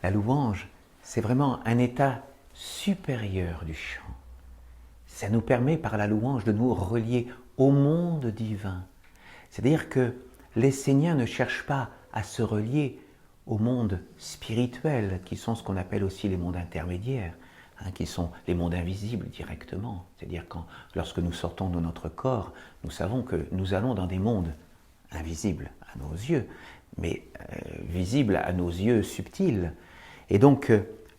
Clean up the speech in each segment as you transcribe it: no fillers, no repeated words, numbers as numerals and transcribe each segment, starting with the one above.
La louange, c'est vraiment un état supérieur du chant. Ça nous permet par la louange de nous relier au monde divin. C'est-à-dire que l'Essénien ne cherche pas à se relier au monde spirituel, qui sont ce qu'on appelle aussi les mondes intermédiaires, qui sont les mondes invisibles directement. C'est-à-dire que lorsque nous sortons de notre corps, nous savons que nous allons dans des mondes invisibles à nos yeux, mais visibles à nos yeux subtils. Et donc,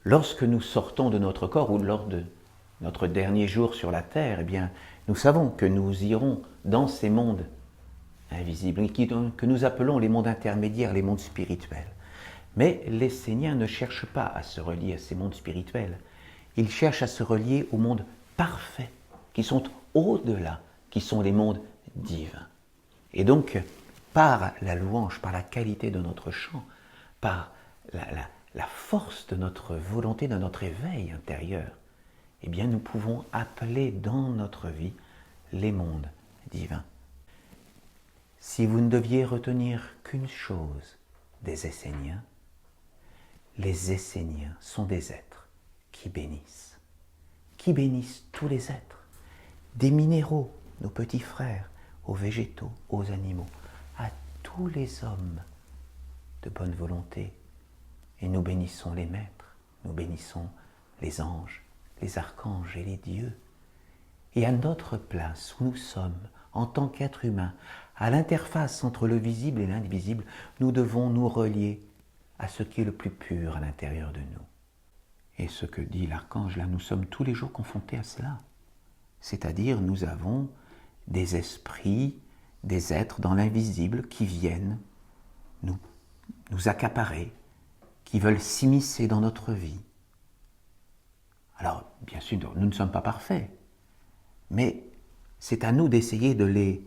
lorsque nous sortons de notre corps, ou lors de notre dernier jour sur la terre, eh bien, nous savons que nous irons dans ces mondes invisibles, que nous appelons les mondes intermédiaires, les mondes spirituels. Mais l'Essénien ne cherche pas à se relier à ces mondes spirituels. Il cherche à se relier aux mondes parfaits, qui sont au-delà, qui sont les mondes divins. Et donc, par la louange, par la qualité de notre chant, par la force de notre volonté, de notre éveil intérieur, eh bien, nous pouvons appeler dans notre vie les mondes divins. Si vous ne deviez retenir qu'une chose des Esséniens, les Esséniens sont des êtres qui bénissent tous les êtres, des minéraux, nos petits frères, aux végétaux, aux animaux, à tous les hommes de bonne volonté. Et nous bénissons les maîtres, nous bénissons les anges, les archanges et les dieux. Et à notre place, où nous sommes, en tant qu'êtres humains, à l'interface entre le visible et l'invisible, nous devons nous relier à ce qui est le plus pur à l'intérieur de nous. Et ce que dit l'archange, là, nous sommes tous les jours confrontés à cela. C'est-à-dire, nous avons des esprits, des êtres dans l'invisible qui viennent nous accaparer, qui veulent s'immiscer dans notre vie. Alors, bien sûr, nous ne sommes pas parfaits, mais c'est à nous d'essayer de les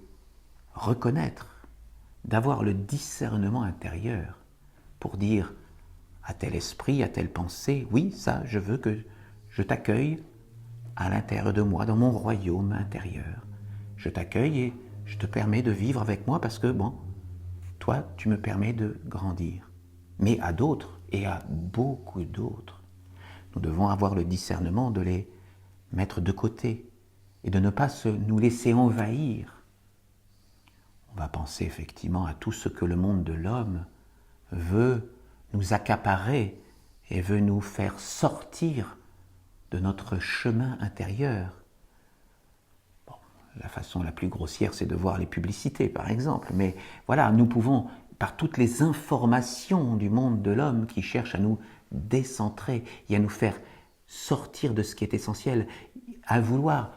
reconnaître, d'avoir le discernement intérieur pour dire à tel esprit, à telle pensée, oui, ça, je veux que je t'accueille à l'intérieur de moi, dans mon royaume intérieur. Je t'accueille et je te permets de vivre avec moi parce que, bon, toi, tu me permets de grandir. Mais à d'autres, et à beaucoup d'autres, nous devons avoir le discernement de les mettre de côté et de ne pas nous laisser envahir. On va penser effectivement à tout ce que le monde de l'homme veut nous accaparer et veut nous faire sortir de notre chemin intérieur. Bon, la façon la plus grossière, c'est de voir les publicités, par exemple. Mais voilà, nous pouvons, par toutes les informations du monde de l'homme qui cherchent à nous décentrer et à nous faire sortir de ce qui est essentiel, à vouloir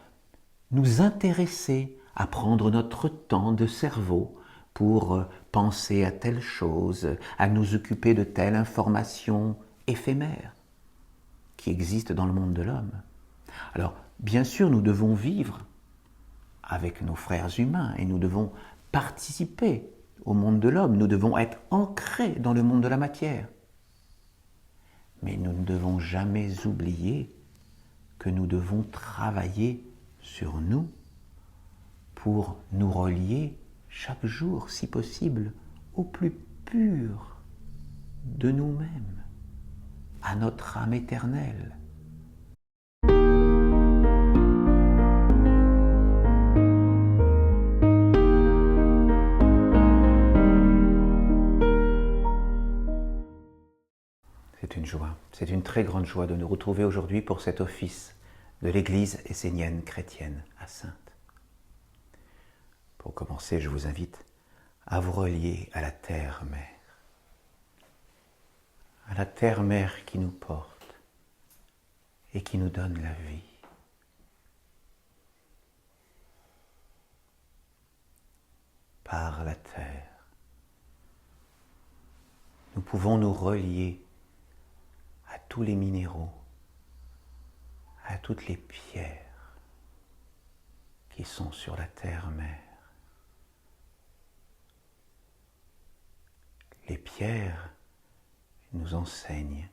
nous intéresser, à prendre notre temps de cerveau pour penser à telle chose, à nous occuper de telle information éphémère qui existe dans le monde de l'homme. Alors, bien sûr, nous devons vivre avec nos frères humains et nous devons participer au monde de l'homme, nous devons être ancrés dans le monde de la matière. Mais nous ne devons jamais oublier que nous devons travailler sur nous pour nous relier chaque jour, si possible, au plus pur de nous-mêmes, à notre âme éternelle. C'est une joie, c'est une très grande joie de nous retrouver aujourd'hui pour cet office de l'Église essénienne chrétienne à Saintes. Pour commencer, je vous invite à vous relier à la terre-mère. À la terre-mère qui nous porte et qui nous donne la vie. Par la terre, nous pouvons nous relier à tous les minéraux, à toutes les pierres qui sont sur la terre-mère. Les pierres nous enseignent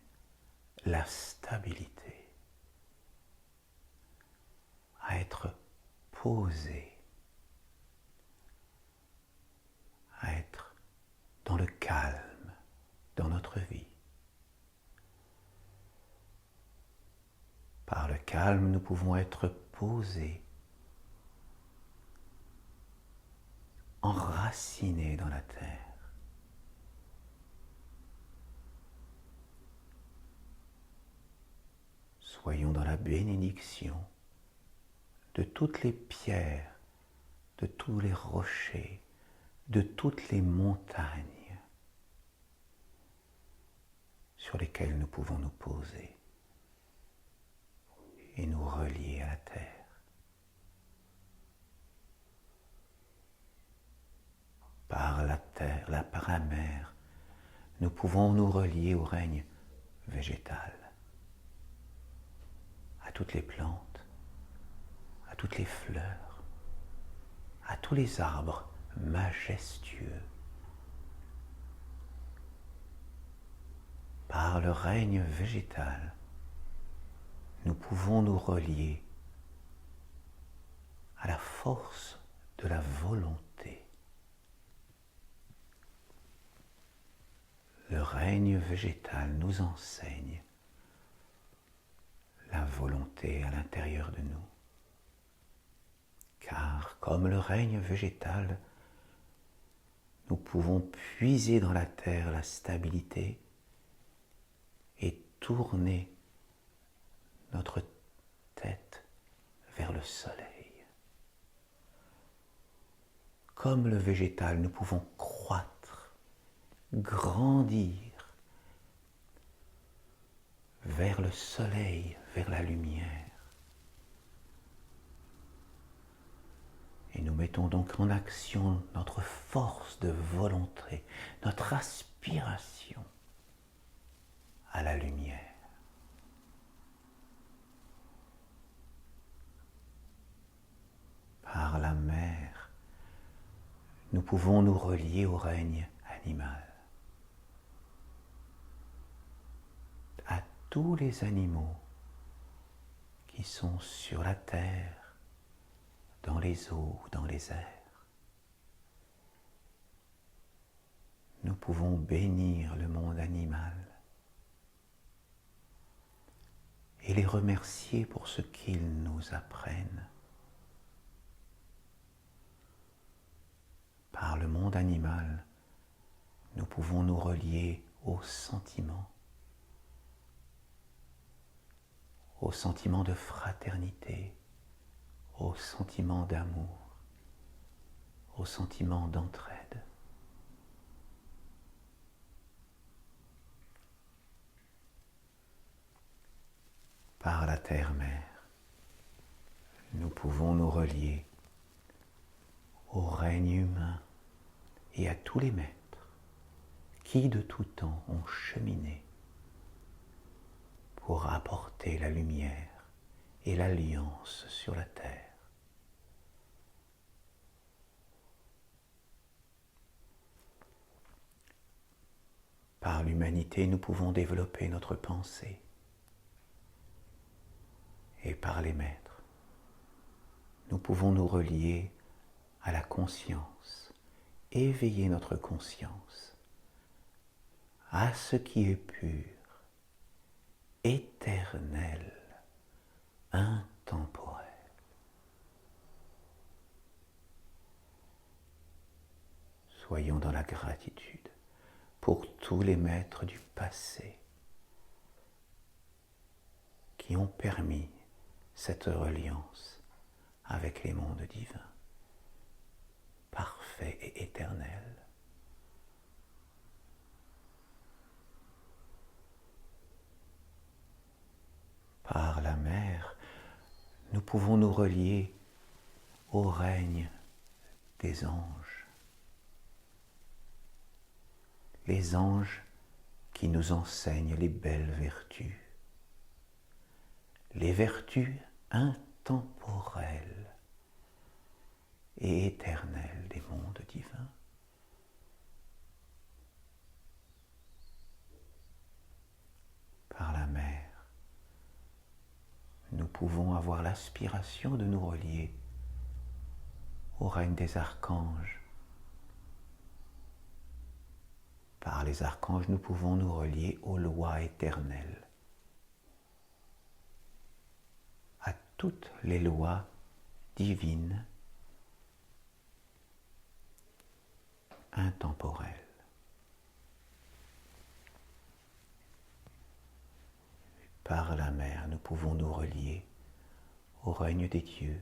la stabilité, à être posé, à être dans le calme dans notre vie. calme, nous pouvons être posés, enracinés dans la terre. Soyons dans la bénédiction de toutes les pierres, de tous les rochers, de toutes les montagnes sur lesquelles nous pouvons nous poser et nous relier à la terre. Par la terre, par la mer, nous pouvons nous relier au règne végétal, à toutes les plantes, à toutes les fleurs, à tous les arbres majestueux. Par le règne végétal, nous pouvons nous relier à la force de la volonté. Le règne végétal nous enseigne la volonté à l'intérieur de nous. Car comme le règne végétal, nous pouvons puiser dans la terre la stabilité et tourner notre tête vers le soleil. Comme le végétal, nous pouvons croître, grandir vers le soleil, vers la lumière. Et nous mettons donc en action notre force de volonté, notre aspiration à la lumière. Par la mer, nous pouvons nous relier au règne animal. À tous les animaux qui sont sur la terre, dans les eaux, dans les airs. Nous pouvons bénir le monde animal et les remercier pour ce qu'ils nous apprennent. Par le monde animal, nous pouvons nous relier aux sentiments de fraternité, aux sentiments d'amour, aux sentiments d'entraide. Par la terre-mère, nous pouvons nous relier au règne humain et à tous les maîtres qui de tout temps ont cheminé pour apporter la lumière et l'alliance sur la terre. Par l'humanité, nous pouvons développer notre pensée. Et par les maîtres, nous pouvons nous relier à la conscience, éveiller notre conscience à ce qui est pur, éternel, intemporel. Soyons dans la gratitude pour tous les maîtres du passé qui ont permis cette reliance avec les mondes divins, parfaits et éternels. Par la mer, nous pouvons nous relier au règne des anges. Les anges qui nous enseignent les belles vertus. Les vertus intemporelles et éternelles des mondes divins. Par la mer, nous pouvons avoir l'aspiration de nous relier au règne des archanges. Par les archanges, nous pouvons nous relier aux lois éternelles. toutes les lois divines intemporelles. Par la mer, nous pouvons nous relier au règne des dieux,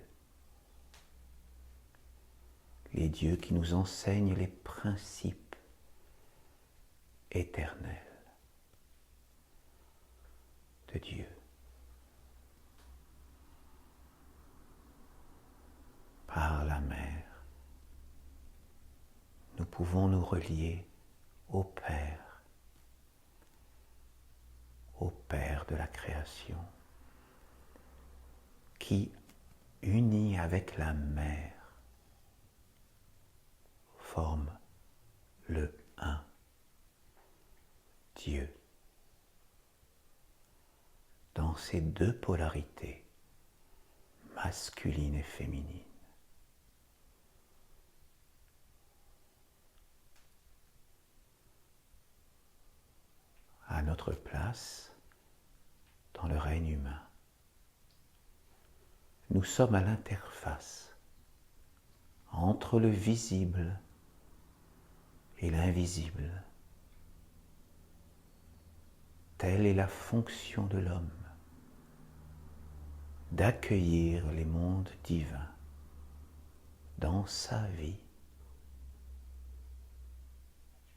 les dieux qui nous enseignent les principes éternels de Dieu. Par la mer, nous pouvons nous relier au Père de la création, qui, uni avec la mer, forme le un, Dieu. Dans ces deux polarités, masculine et féminine. À notre place, dans le règne humain, nous sommes à l'interface entre le visible et l'invisible. Telle est la fonction de l'homme, d'accueillir les mondes divins dans sa vie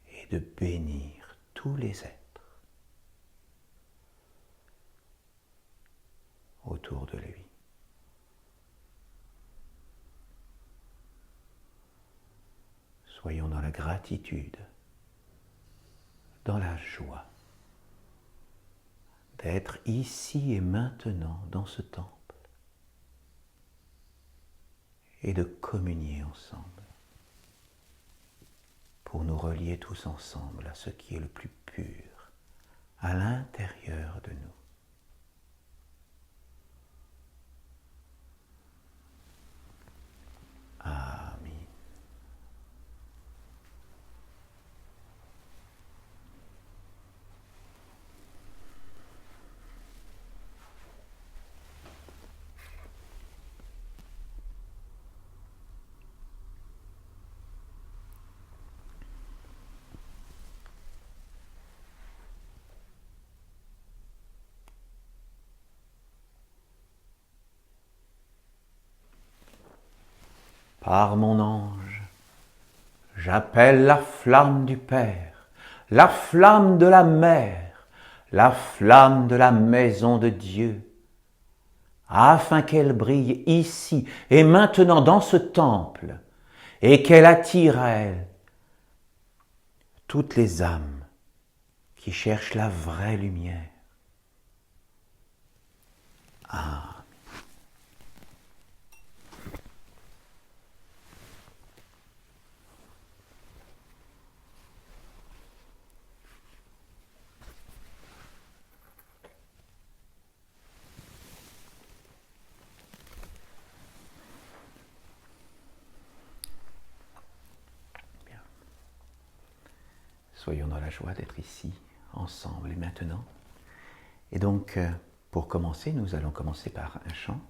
et de bénir tous les êtres autour de lui. Soyons dans la gratitude, dans la joie d'être ici et maintenant dans ce temple et de communier ensemble pour nous relier tous ensemble à ce qui est le plus pur à l'intérieur de nous. Amen. Par mon ange, j'appelle la flamme du Père, la flamme de la mer, la flamme de la maison de Dieu, afin qu'elle brille ici et maintenant dans ce temple, et qu'elle attire à elle toutes les âmes qui cherchent la vraie lumière. Amen. Soyons dans la joie d'être ici, ensemble et maintenant. Et donc, pour commencer, nous allons commencer par un chant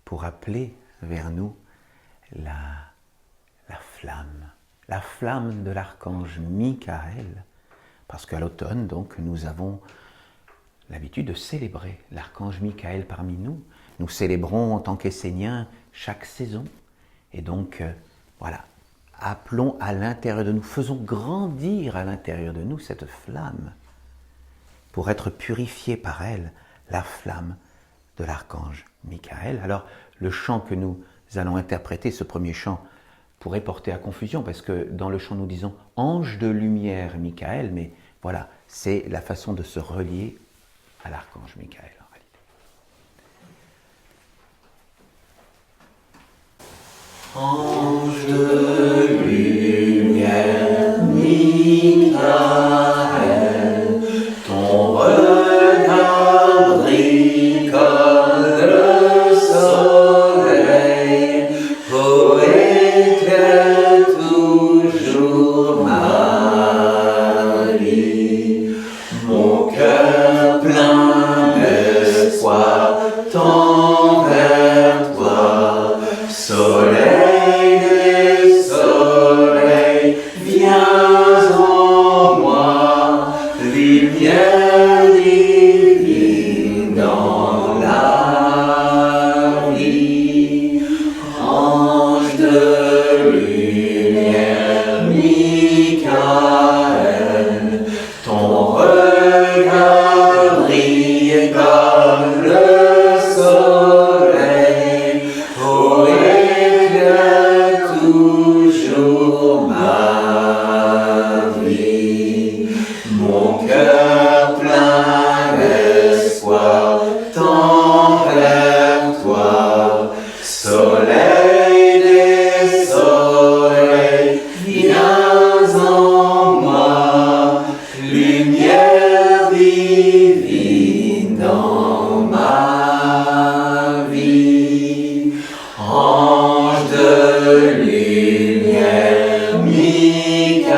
pour appeler vers nous la flamme de l'archange Michael, parce qu'à l'automne, donc, nous avons l'habitude de célébrer l'archange Michael parmi nous. Nous célébrons en tant qu'Esséniens chaque saison. Et donc, voilà. Appelons à l'intérieur de nous, faisons grandir à l'intérieur de nous cette flamme pour être purifiée par elle, la flamme de l'archange Michael. Alors, le chant que nous allons interpréter, ce premier chant, pourrait porter à confusion parce que dans le chant nous disons « ange de lumière Michael », mais voilà, c'est la façon de se relier à l'archange Michael. Ange de lumière, Michael, ton regard brille comme le soleil, pour éclairer toujours ma vie. Mon cœur plein d'espoir t'envers d'espoir tend vers toi. Soleil des soleils, viens en moi, lumière divine dans ma vie. Ange de lumière, Michael,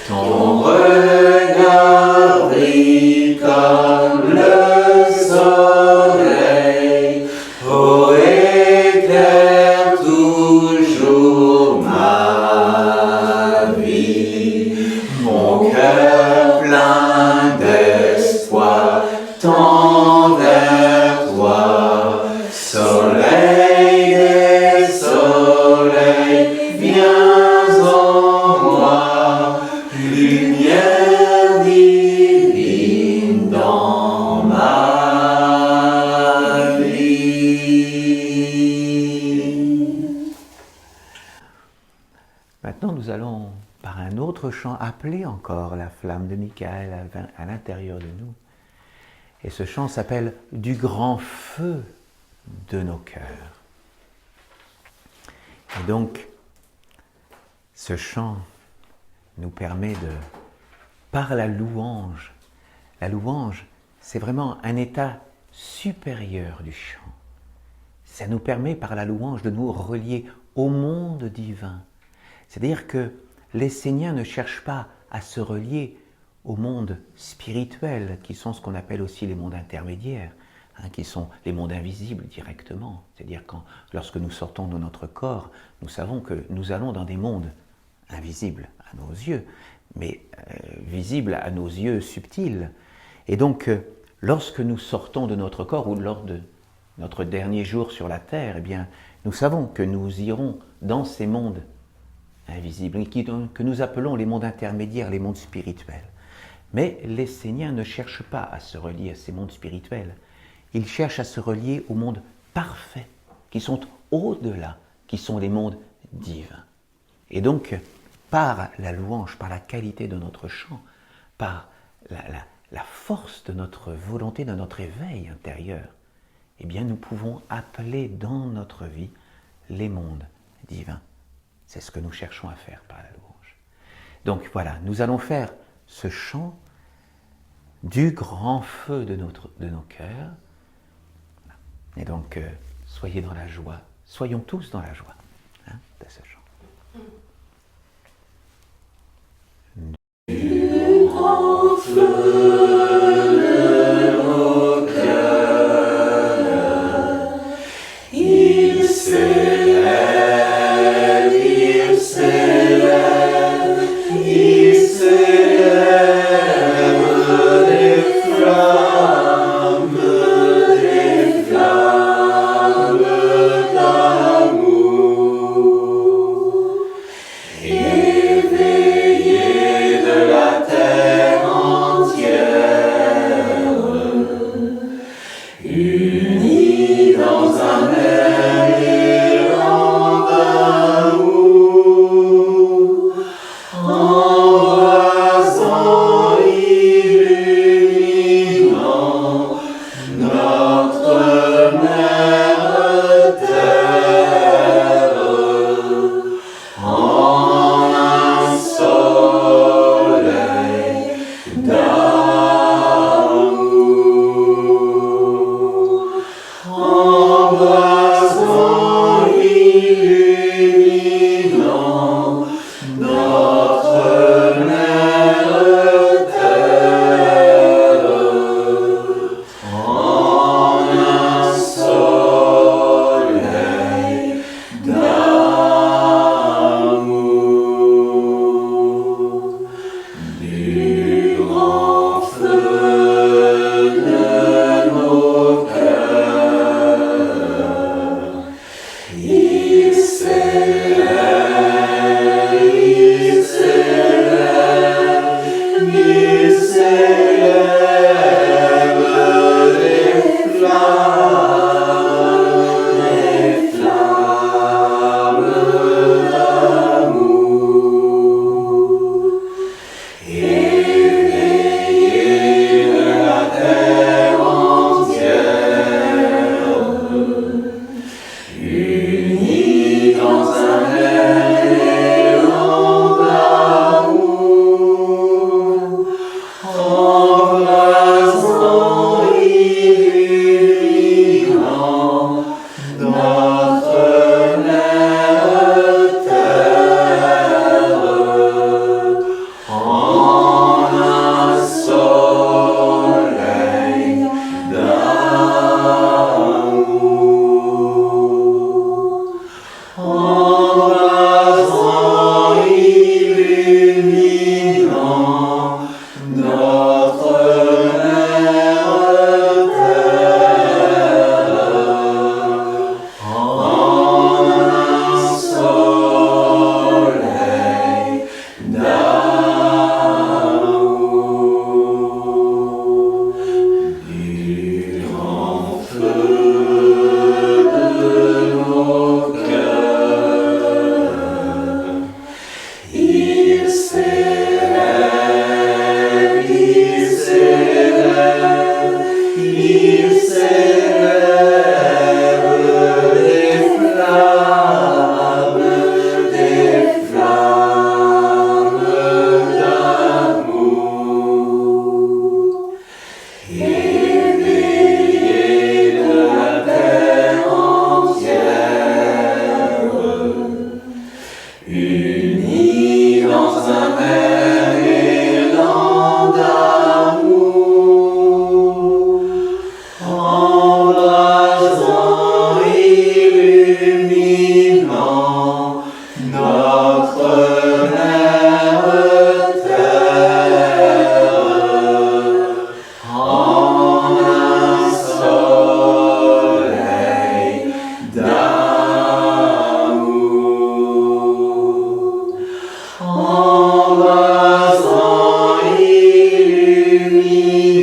ton regard brille comme le soleil. Oh, éclaire toujours ma vie. Mon cœur plein d'espoir tend vers toi. Soleil des soleils, viens en moi, lumière divine dans ma vie. Maintenant, nous allons, par un autre chant, appeler encore la flamme de Michael à l'intérieur de nous. Et ce chant s'appelle « Du grand feu de nos cœurs ». Et donc, ce chant nous permet de, par la louange, c'est vraiment un état supérieur du chant. Ça nous permet, par la louange, de nous relier au monde divin. C'est-à-dire que l'Essénien ne cherche pas à se relier au monde spirituel, qui sont ce qu'on appelle aussi les mondes intermédiaires, qui sont les mondes invisibles directement. C'est-à-dire que lorsque nous sortons de notre corps, nous savons que nous allons dans des mondes invisibles à nos yeux, mais visibles à nos yeux subtils. Et donc, lorsque nous sortons de notre corps, ou lors de notre dernier jour sur la terre, eh bien, nous savons que nous irons dans ces mondes invisibles, que nous appelons les mondes intermédiaires, les mondes spirituels. Mais l'Essénien ne cherche pas à se relier à ces mondes spirituels. Il cherche à se relier aux mondes parfaits, qui sont au-delà, qui sont les mondes divins. Et donc, par la louange, par la qualité de notre chant, par la force de notre volonté, de notre éveil intérieur, eh bien, nous pouvons appeler dans notre vie les mondes divins. C'est ce que nous cherchons à faire par la louange. Donc voilà, nous allons faire ce chant du grand feu de nos cœurs. Et donc, soyez dans la joie, soyons tous dans la joie de ce chant. Du grand feu de nos cœurs, il s'élève, il s'élève, il s'élève des flammes d'amour.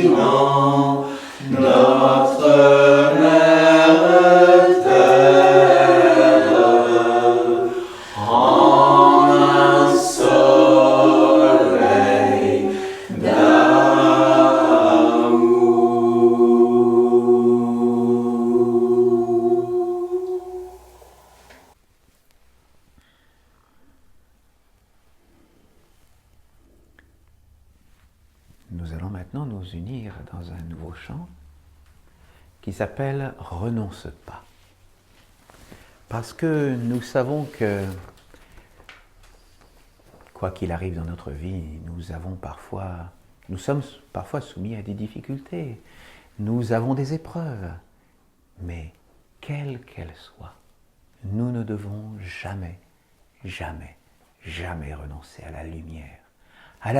continent, notre mère terre, en un soleil d'amour. Nous allons maintenant nous unir dans un nouveau chant qui s'appelle « Renonce pas ». Parce que nous savons que, quoi qu'il arrive dans notre vie, nous sommes parfois soumis à des difficultés, nous avons des épreuves, mais quelles qu'elles soient, nous ne devons jamais, jamais, jamais renoncer à la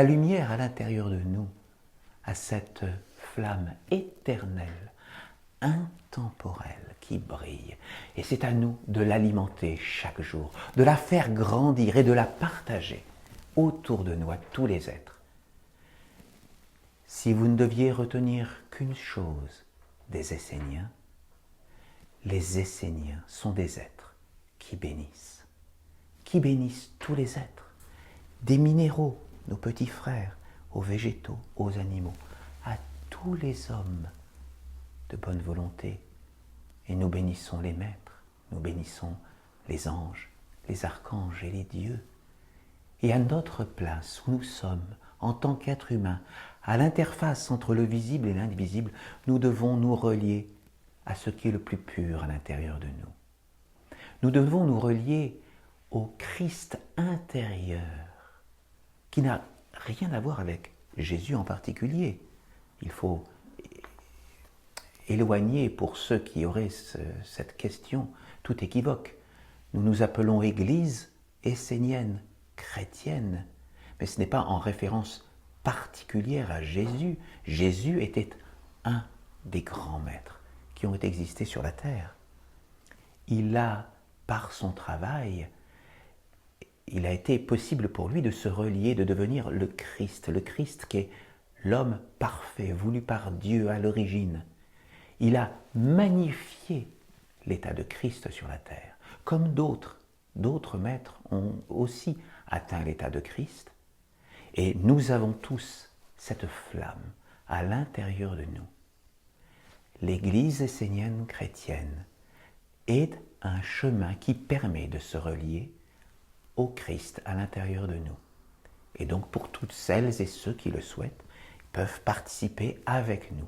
lumière à l'intérieur de nous, à cette flamme éternelle, intemporelle qui brille. Et c'est à nous de l'alimenter chaque jour, de la faire grandir et de la partager autour de nous, à tous les êtres. Si vous ne deviez retenir qu'une chose des Esséniens, les Esséniens sont des êtres qui bénissent tous les êtres, des minéraux, nos petits frères, aux végétaux, aux animaux, à tous les hommes de bonne volonté. Et nous bénissons les maîtres, nous bénissons les anges, les archanges et les dieux. Et à notre place, où nous sommes, en tant qu'êtres humains, à l'interface entre le visible et l'invisible, nous devons nous relier à ce qui est le plus pur à l'intérieur de nous. Nous devons nous relier au Christ intérieur, qui n'a rien à voir avec Jésus en particulier. Il faut éloigner, pour ceux qui auraient cette question, tout équivoque. Nous nous appelons Église essénienne, chrétienne, mais ce n'est pas en référence particulière à Jésus. Jésus était un des grands maîtres qui ont existé sur la terre. Il a, par son travail, il a été possible pour lui de se relier, de devenir le Christ qui est l'homme parfait, voulu par Dieu à l'origine. Il a magnifié l'état de Christ sur la terre, comme d'autres maîtres ont aussi atteint l'état de Christ. Et nous avons tous cette flamme à l'intérieur de nous. L'Église essénienne chrétienne est un chemin qui permet de se relier au Christ à l'intérieur de nous. Et donc pour toutes celles et ceux qui le souhaitent, peuvent participer avec nous.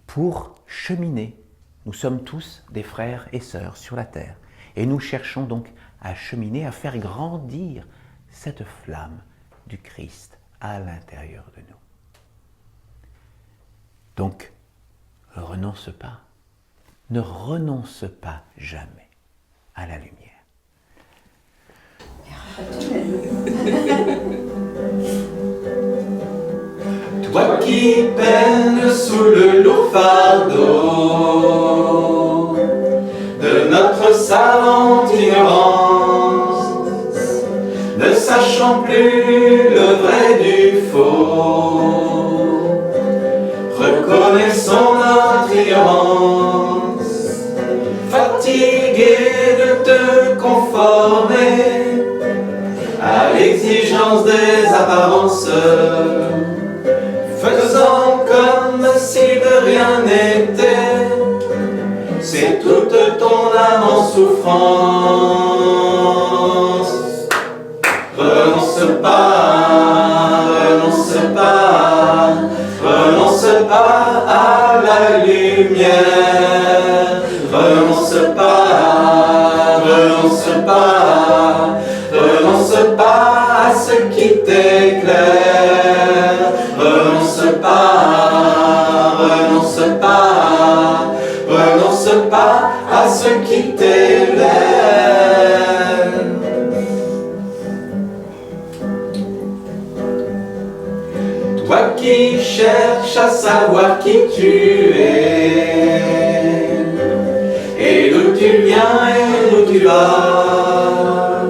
Pour cheminer, nous sommes tous des frères et sœurs sur la terre. Et nous cherchons donc à cheminer, à faire grandir cette flamme du Christ à l'intérieur de nous. Donc, renonce pas, ne renonce pas jamais à la lumière. Toi qui peines sous le lourd fardeau de notre savante ignorance, ne sachant plus le vrai du faux, reconnaissons notre ignorance, fatigué de te conformer à l'exigence des apparences, faisant comme si de rien n'était, c'est toute ton âme en souffrance. Renonce pas, renonce pas, renonce pas à la lumière. Renonce pas, renonce pas, renonce pas à ce qui t'éclaire. Renonce pas, renonce pas, renonce pas à ce qui t'élève. Toi qui cherches à savoir qui tu es, et d'où tu viens et d'où tu vas,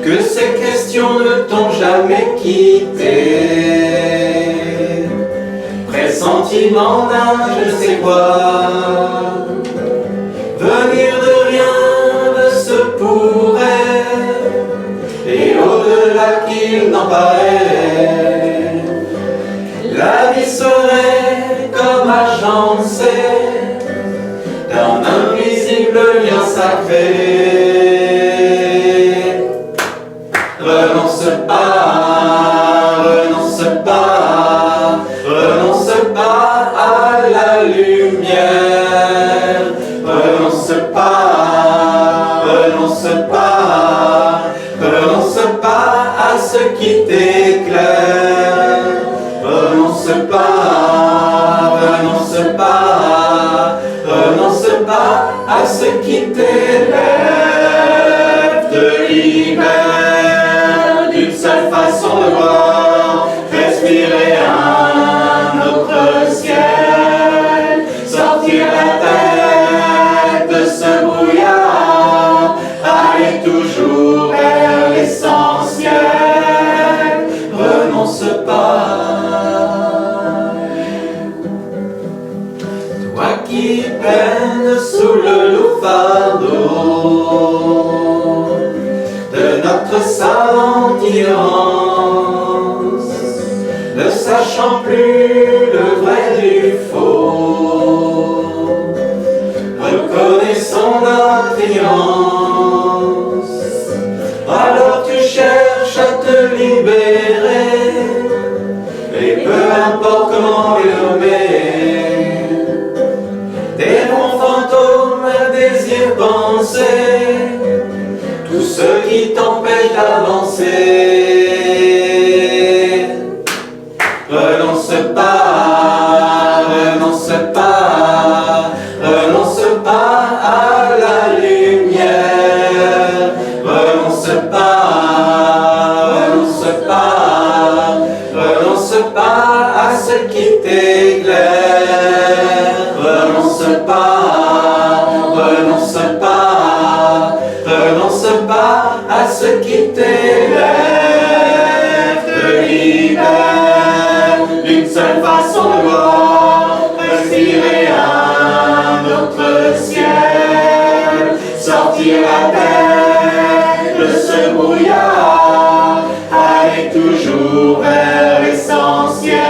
que ces questions ne t'ont jamais quitté. sentiment d'un je sais quoi, venir de rien ne se pourrait, et au-delà qu'il n'en paraît, la vie serait comme agencée d'un invisible lien sacré. Renonce pas, renonce pas, renonce pas à la lumière. Renonce pas, renonce pas, renonce pas à ce qui t'éclaire. Renonce pas, renonce pas, renonce pas à ce qui t'élève, te libère d'une seule façon de voir, respirer un autre ciel, sortir la tête de ce brouillard, aller toujours vers l'essentiel. Renonce pas, toi qui peines sous le lourd fardeau de notre savante ignorance, ne sachant plus le vrai du faux, reconnaissons notre ignorance. Alors tu cherches à te libérer, et peu importe comment les nommer, des bons fantômes, désirs, pensées, tout ce qui t'empêche d'avancer. Renonce pas, renonce pas, renonce pas à la lumière. Renonce pas, renonce pas, renonce pas à ce qui t'éclaire. Renonce pas, renonce pas, renonce pas à ce qui t'élève, te libère d'une seule façon de voir, respirer un autre ciel, sortir la tête de ce brouillard, aller toujours vers l'essentiel.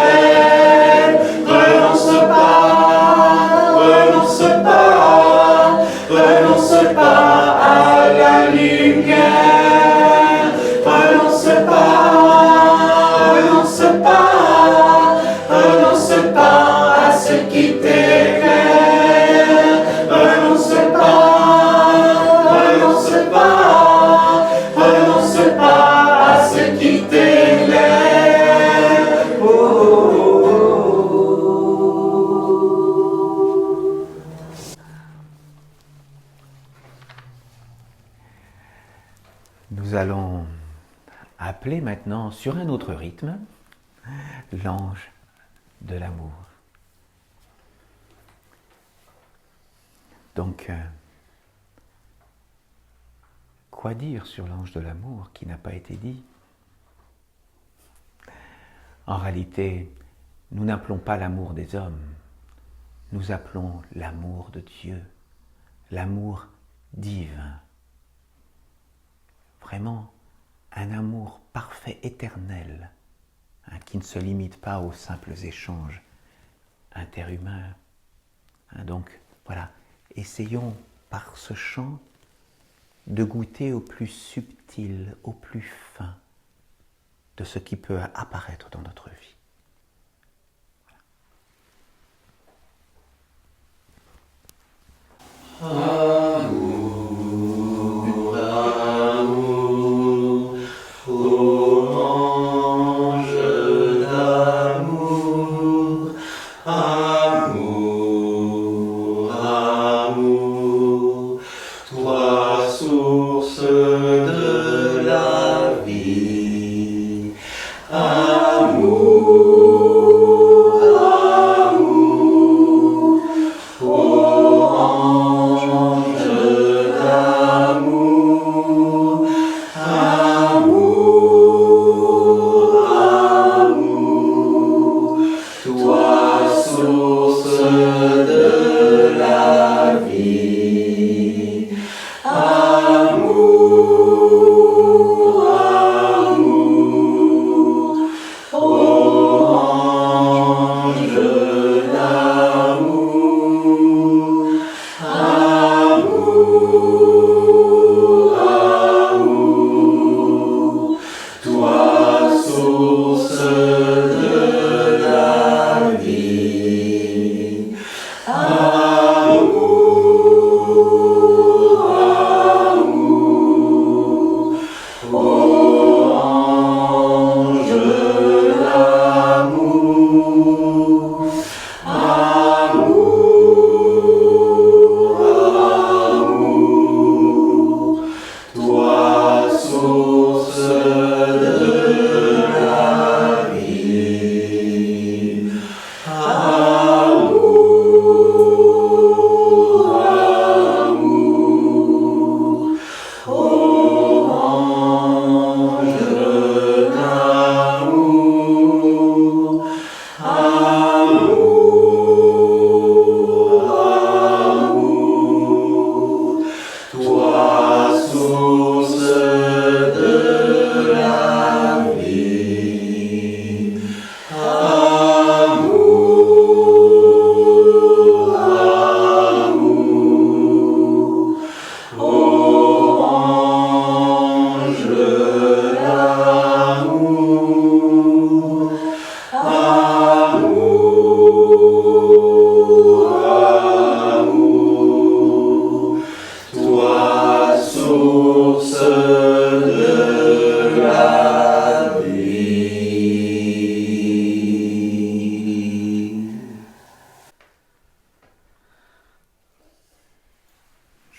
Renonce pas, renonce pas, renonce pas à la lumière. Renonce pas, renonce pas, renonce pas à ce qui t'éclaire. Renonce pas, renonce pas, renonce pas à ce qui t'éclaire. Oh, oh, oh, oh. Nous allons appeler maintenant sur un autre rythme l'ange de l'amour. Donc, quoi dire sur l'ange de l'amour qui n'a pas été dit? En réalité, nous n'appelons pas l'amour des hommes, nous appelons l'amour de Dieu, l'amour divin. Vraiment, un amour parfait, éternel, qui ne se limite pas aux simples échanges interhumains. Donc, voilà, essayons par ce chant de goûter au plus subtil, au plus fin de ce qui peut apparaître dans notre vie. Amour, amour, ô ange d'amour, amour, amour, toi source de la vie, amour.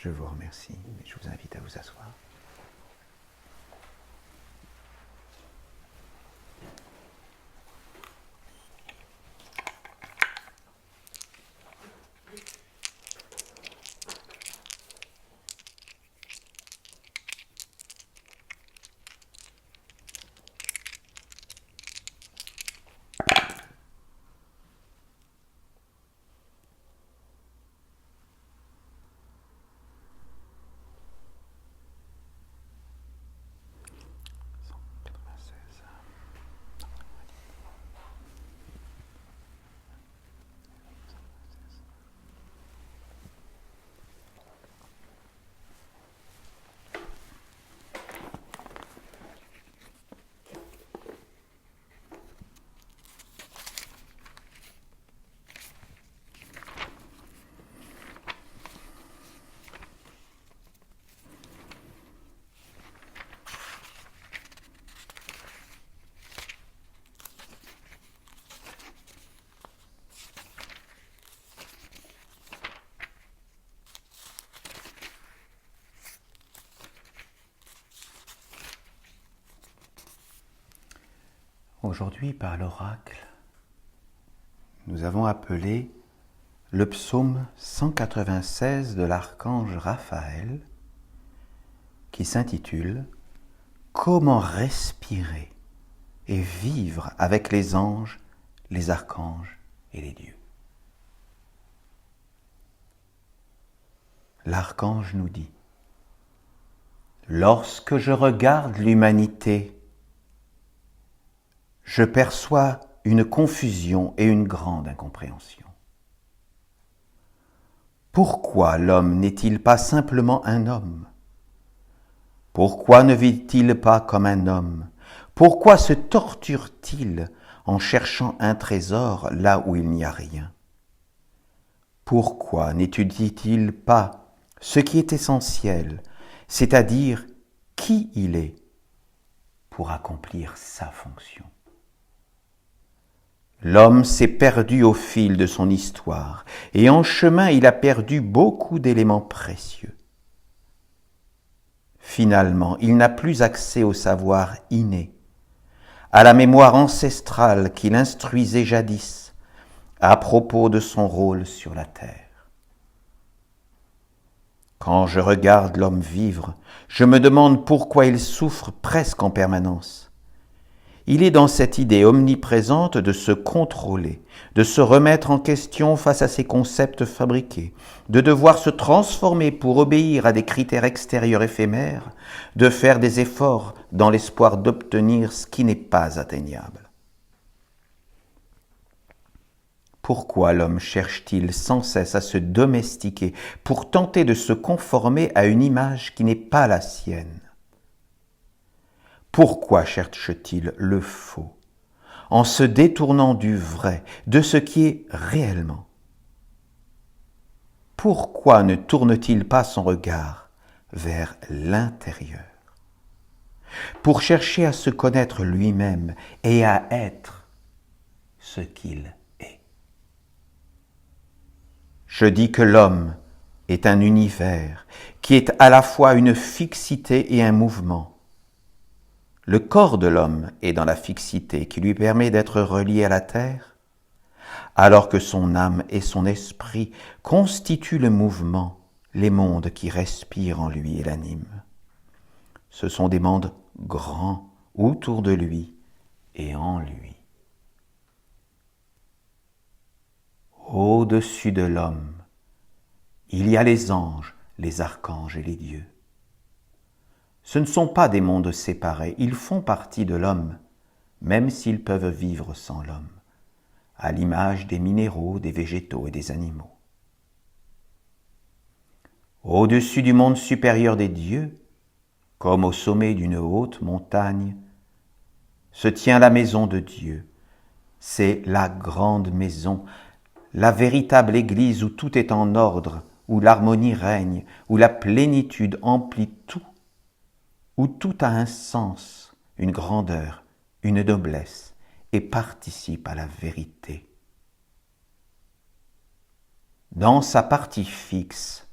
Je vous remercie et je vous invite à vous asseoir. Aujourd'hui, par l'oracle, nous avons appelé le psaume 196 de l'archange Raphaël, qui s'intitule « Comment respirer et vivre avec les anges, les archanges et les dieux ». L'archange nous dit « Lorsque je regarde l'humanité, je perçois une confusion et une grande incompréhension. Pourquoi l'homme n'est-il pas simplement un homme? Pourquoi ne vit-il pas comme un homme? Pourquoi se torture-t-il en cherchant un trésor là où il n'y a rien? Pourquoi n'étudie-t-il pas ce qui est essentiel, c'est-à-dire qui il est, pour accomplir sa fonction? L'homme s'est perdu au fil de son histoire, et en chemin il a perdu beaucoup d'éléments précieux. Finalement, il n'a plus accès au savoir inné, à la mémoire ancestrale qui l'instruisait jadis à propos de son rôle sur la terre. Quand je regarde l'homme vivre, je me demande pourquoi il souffre presque en permanence. Il est dans cette idée omniprésente de se contrôler, de se remettre en question face à ses concepts fabriqués, de devoir se transformer pour obéir à des critères extérieurs éphémères, de faire des efforts dans l'espoir d'obtenir ce qui n'est pas atteignable. Pourquoi l'homme cherche-t-il sans cesse à se domestiquer pour tenter de se conformer à une image qui n'est pas la sienne? Pourquoi cherche-t-il le faux, en se détournant du vrai, de ce qui est réellement? Pourquoi ne tourne-t-il pas son regard vers l'intérieur, pour chercher à se connaître lui-même et à être ce qu'il est? Je dis que l'homme est un univers qui est à la fois une fixité et un mouvement. Le corps de l'homme est dans la fixité qui lui permet d'être relié à la terre, alors que son âme et son esprit constituent le mouvement, les mondes qui respirent en lui et l'animent. Ce sont des mondes grands autour de lui et en lui. Au-dessus de l'homme, il y a les anges, les archanges et les dieux. Ce ne sont pas des mondes séparés, ils font partie de l'homme, même s'ils peuvent vivre sans l'homme, à l'image des minéraux, des végétaux et des animaux. Au-dessus du monde supérieur des dieux, comme au sommet d'une haute montagne, se tient la maison de Dieu. C'est la grande maison, la véritable église où tout est en ordre, où l'harmonie règne, où la plénitude emplit tout, où tout a un sens, une grandeur, une noblesse et participe à la vérité. Dans sa partie fixe,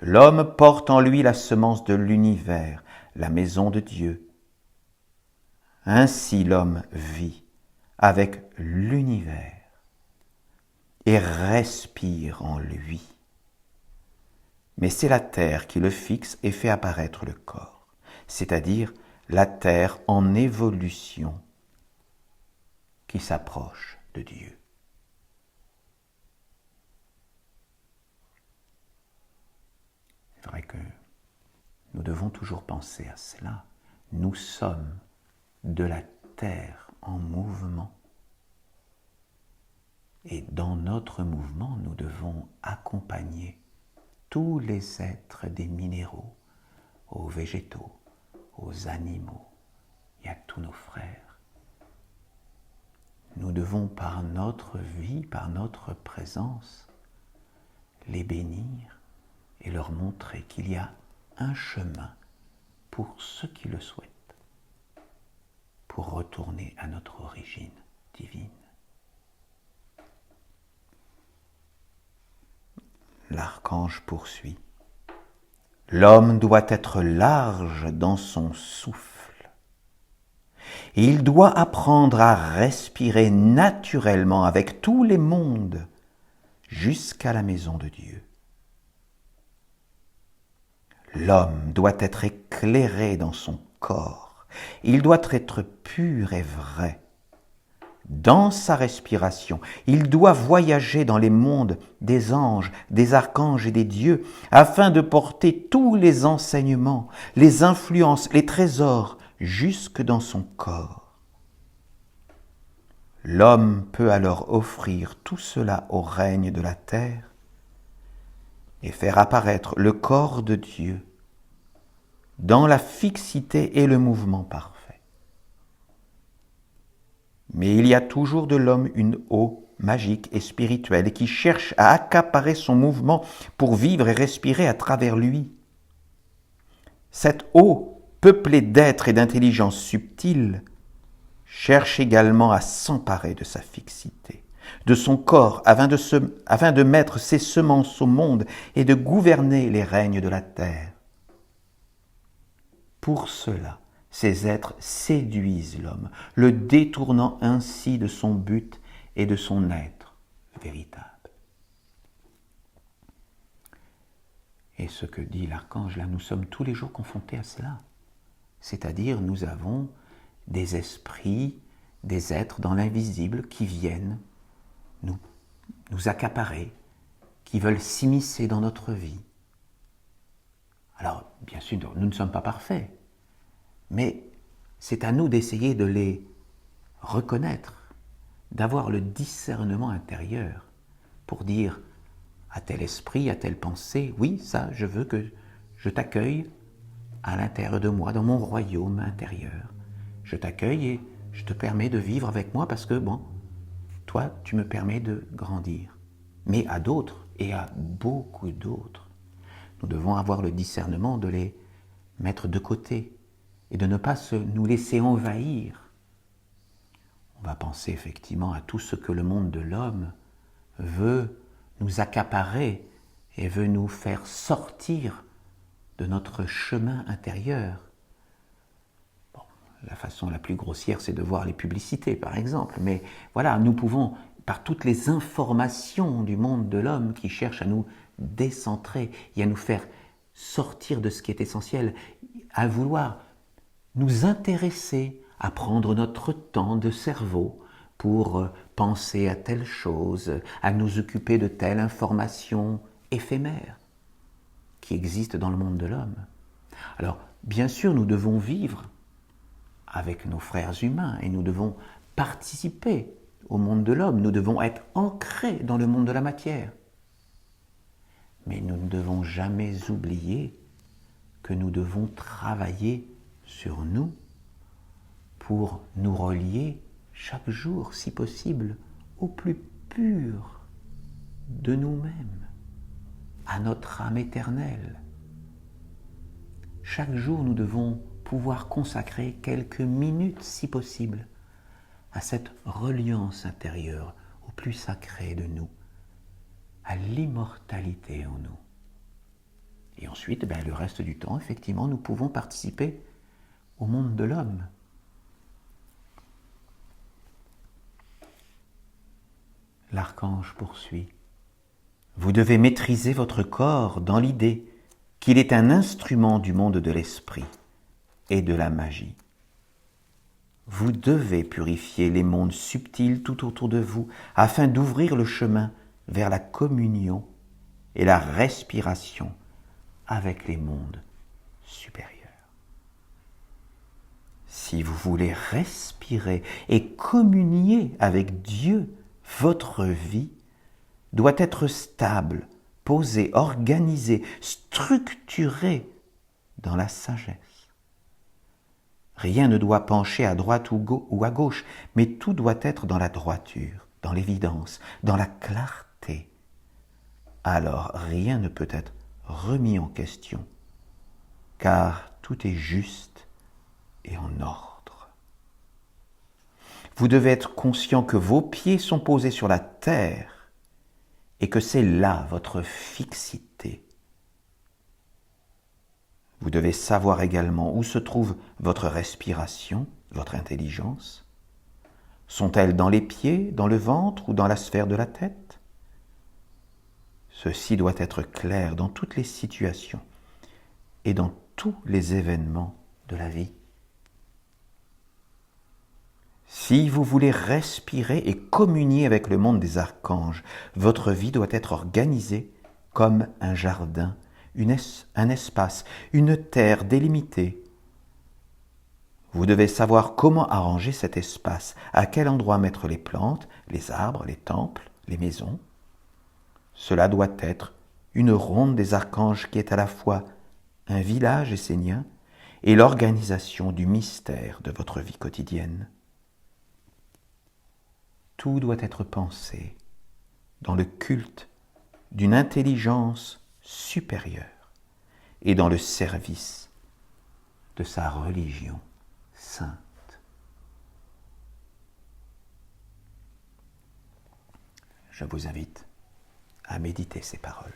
l'homme porte en lui la semence de l'univers, la maison de Dieu. Ainsi l'homme vit avec l'univers et respire en lui. Mais c'est la terre qui le fixe et fait apparaître le corps, c'est-à-dire la terre en évolution qui s'approche de Dieu. C'est vrai que nous devons toujours penser à cela. Nous sommes de la terre en mouvement. Et dans notre mouvement, nous devons accompagner tous les êtres des minéraux, aux végétaux, aux animaux et à tous nos frères. Nous devons par notre vie, par notre présence, les bénir et leur montrer qu'il y a un chemin pour ceux qui le souhaitent, pour retourner à notre origine divine. L'archange poursuit. L'homme doit être large dans son souffle. Il doit apprendre à respirer naturellement avec tous les mondes jusqu'à la maison de Dieu. L'homme doit être éclairé dans son corps. Il doit être pur et vrai. Dans sa respiration, il doit voyager dans les mondes des anges, des archanges et des dieux, afin de porter tous les enseignements, les influences, les trésors, jusque dans son corps. L'homme peut alors offrir tout cela au règne de la terre et faire apparaître le corps de Dieu dans la fixité et le mouvement parfait. Mais il y a toujours de l'homme une eau magique et spirituelle qui cherche à accaparer son mouvement pour vivre et respirer à travers lui. Cette eau, peuplée d'êtres et d'intelligence subtile, cherche également à s'emparer de sa fixité, de son corps, afin de mettre ses semences au monde et de gouverner les règnes de la terre. Pour cela, ces êtres séduisent l'homme, le détournant ainsi de son but et de son être véritable. Et ce que dit l'archange là, nous sommes tous les jours confrontés à cela. C'est-à-dire, nous avons des esprits, des êtres dans l'invisible qui viennent nous accaparer, qui veulent s'immiscer dans notre vie. Alors, bien sûr, nous ne sommes pas parfaits, mais c'est à nous d'essayer de les reconnaître, d'avoir le discernement intérieur pour dire à tel esprit, à telle pensée, oui, ça, je veux que je t'accueille à l'intérieur de moi, dans mon royaume intérieur. Je t'accueille et je te permets de vivre avec moi parce que, bon, toi, tu me permets de grandir. Mais à d'autres, et à beaucoup d'autres, nous devons avoir le discernement de les mettre de côté et de ne pas nous laisser envahir. On va penser effectivement à tout ce que le monde de l'homme veut nous accaparer et veut nous faire sortir de notre chemin intérieur. Bon, la façon la plus grossière, c'est de voir les publicités, par exemple. Mais voilà, nous pouvons par toutes les informations du monde de l'homme qui cherchent à nous décentrer et à nous faire sortir de ce qui est essentiel, à vouloir nous intéresser, à prendre notre temps de cerveau pour penser à telle chose, à nous occuper de telle information éphémère qui existe dans le monde de l'homme. Alors, bien sûr, nous devons vivre avec nos frères humains et nous devons participer au monde de l'homme, nous devons être ancrés dans le monde de la matière. Mais nous ne devons jamais oublier que nous devons travailler sur nous pour nous relier chaque jour, si possible, au plus pur de nous-mêmes, à notre âme éternelle. Chaque jour, nous devons pouvoir consacrer quelques minutes, si possible, à cette reliance intérieure, au plus sacré de nous, à l'immortalité en nous. Et ensuite, le reste du temps, effectivement, nous pouvons participer au monde de l'homme. L'archange poursuit. Vous devez maîtriser votre corps dans l'idée qu'il est un instrument du monde de l'esprit et de la magie. Vous devez purifier les mondes subtils tout autour de vous afin d'ouvrir le chemin vers la communion et la respiration avec les mondes supérieurs. Si vous voulez respirer et communier avec Dieu, votre vie doit être stable, posée, organisée, structurée dans la sagesse. Rien ne doit pencher à droite ou à gauche, mais tout doit être dans la droiture, dans l'évidence, dans la clarté. Alors rien ne peut être remis en question, car tout est juste et en ordre. Vous devez être conscient que vos pieds sont posés sur la terre et que c'est là votre fixité. Vous devez savoir également où se trouve votre respiration, votre intelligence. Sont-elles dans les pieds, dans le ventre ou dans la sphère de la tête ? Ceci doit être clair dans toutes les situations et dans tous les événements de la vie. Si vous voulez respirer et communier avec le monde des archanges, votre vie doit être organisée comme un jardin, un espace, une terre délimitée. Vous devez savoir comment arranger cet espace, à quel endroit mettre les plantes, les arbres, les temples, les maisons. Cela doit être une ronde des archanges qui est à la fois un village essénien et l'organisation du mystère de votre vie quotidienne. Tout doit être pensé dans le culte d'une intelligence supérieure et dans le service de sa religion sainte. Je vous invite à méditer ces paroles.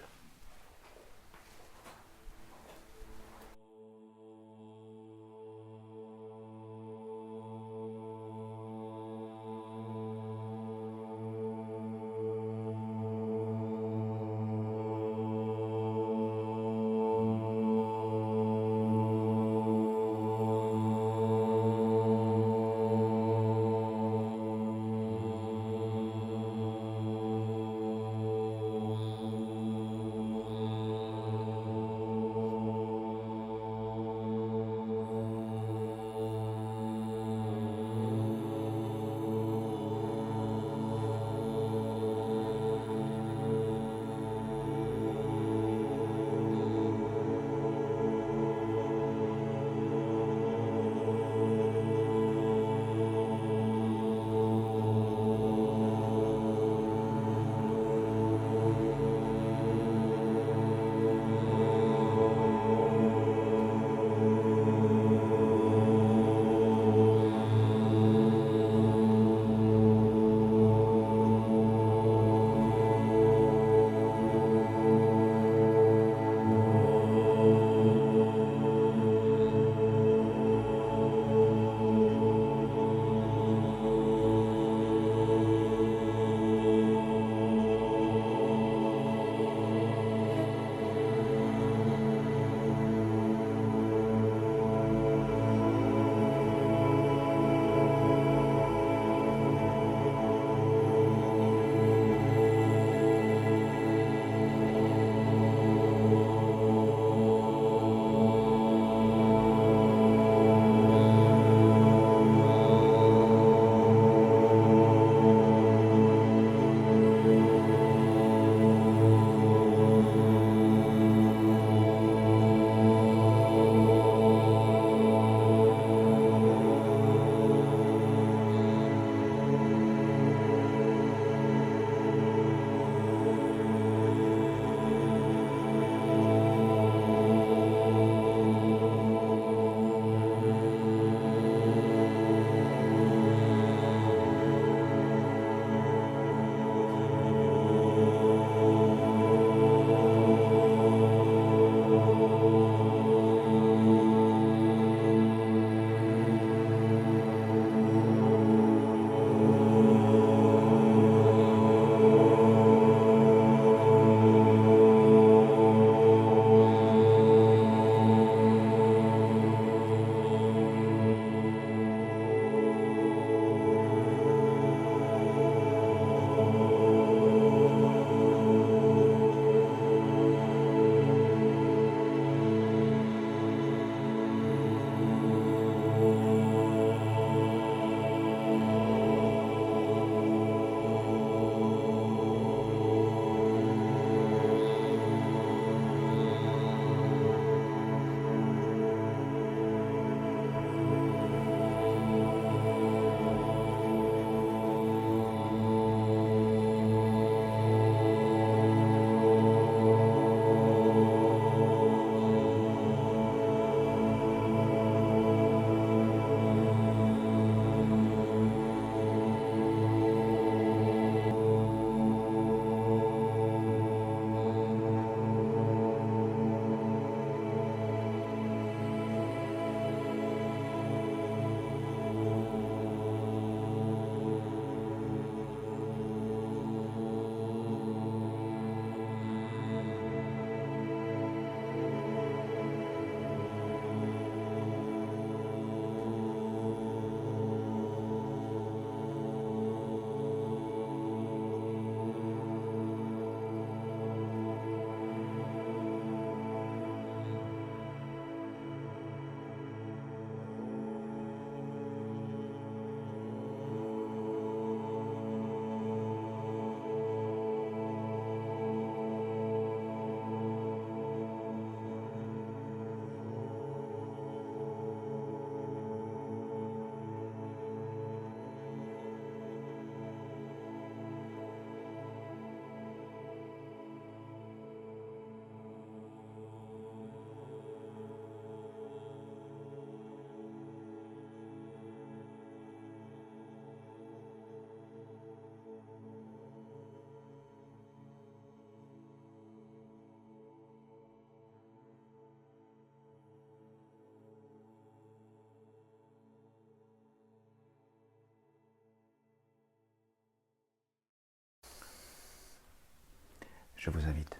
je vous invite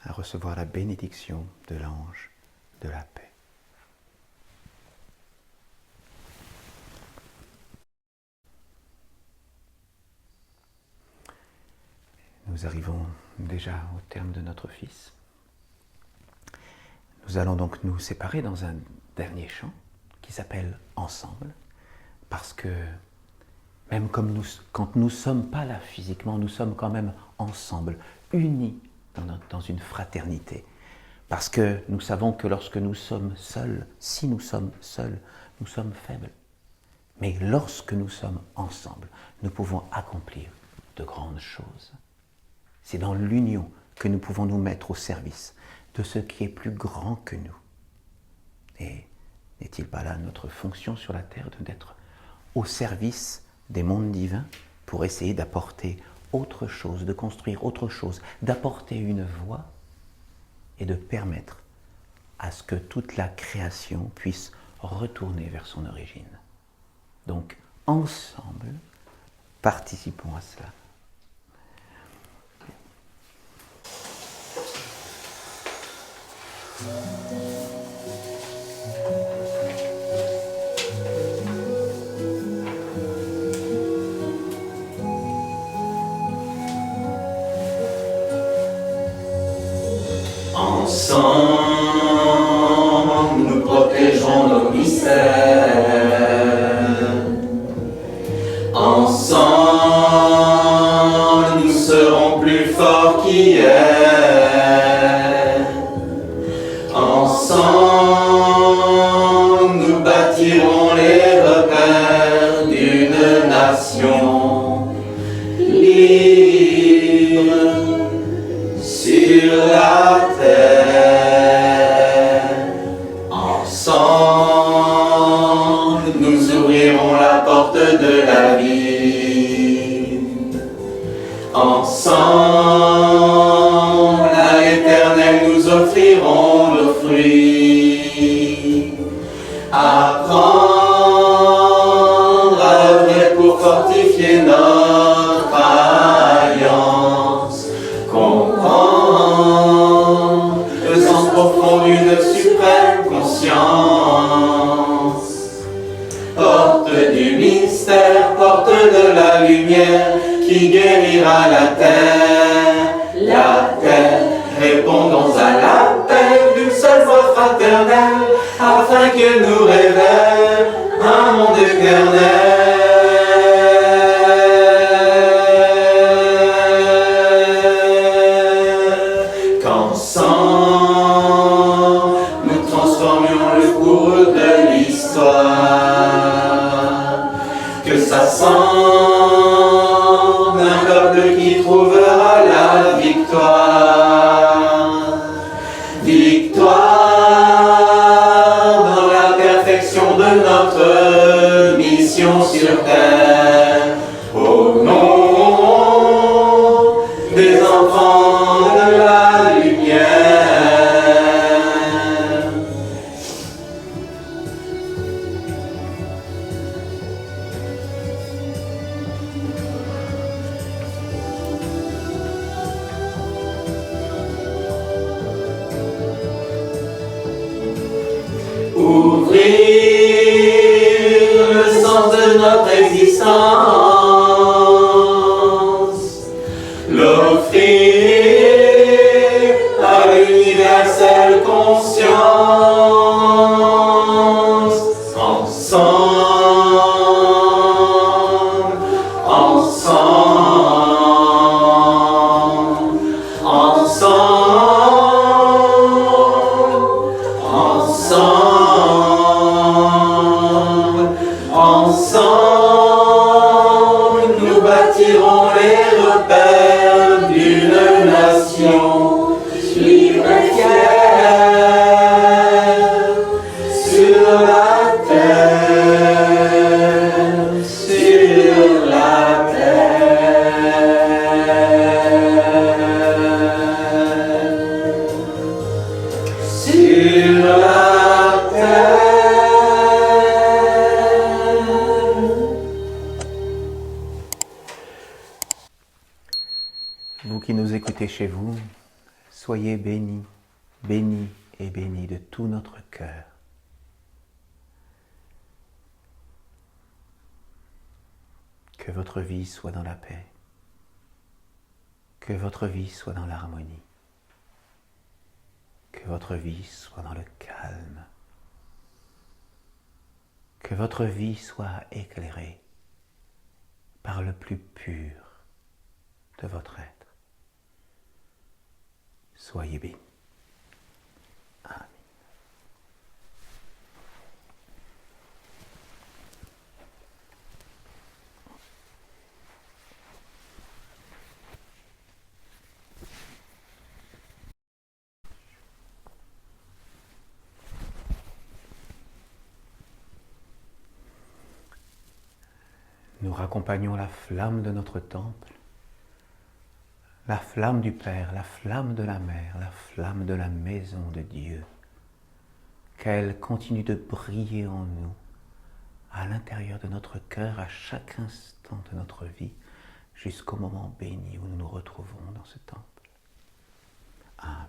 à recevoir la bénédiction de l'ange de la paix. Nous arrivons déjà au terme de notre office. Nous allons donc nous séparer dans un dernier chant qui s'appelle « Ensemble », parce que même comme quand nous ne sommes pas là physiquement, nous sommes quand même ensemble, unis dans une fraternité. Parce que nous savons que lorsque nous sommes seuls, si nous sommes seuls, nous sommes faibles. Mais lorsque nous sommes ensemble, nous pouvons accomplir de grandes choses. C'est dans l'union que nous pouvons nous mettre au service de ce qui est plus grand que nous. Et n'est-il pas là notre fonction sur la terre d'être au service des mondes divins pour essayer d'apporter autre chose, de construire autre chose, d'apporter une voie et de permettre à ce que toute la création puisse retourner vers son origine. Donc, ensemble, participons à cela. Ensemble, nous protégeons nos mystères. Ensemble, nous serons plus forts qu'hier. Ensemble, nous bâtirons les repères d'une nation libre sur la terre. Ensemble, nous ouvrirons la porte de la vie. Ensemble, à l'Éternel, nous offrirons nos fruits. Apprendre à œuvrer pour fortifier notre alliance. Comprendre le sens profond d'une suprême conscience. Porte du mystère, porte de la lumière qui guérira la terre. La terre, répondons à l'appel d'une seule voix fraternelle afin que nous révèle un monde éternel. Qu'ensemble, nous transformions le cours de l'histoire. Que ça semble un peuple qui trouvera la victoire. Victoire dans la perfection de notre mission sur terre. Au nom des enfants de la lumière. Ouvrir le sens de notre existence, l'offrir à l'universelle conscience. Ensemble, ensemble, ensemble, ensemble, ensemble, nous bâtirons les repères d'une vous qui nous écoutez chez vous, soyez bénis, bénis et bénis de tout notre cœur. Que votre vie soit dans la paix, que votre vie soit dans l'harmonie, que votre vie soit dans le calme, que votre vie soit éclairée par le plus pur de votre être. Soyez bénis. Amen. Nous raccompagnons la flamme de notre temple, la flamme du Père, la flamme de la Mère, la flamme de la maison de Dieu, qu'elle continue de briller en nous, à l'intérieur de notre cœur, à chaque instant de notre vie, jusqu'au moment béni où nous nous retrouvons dans ce temple. Amen.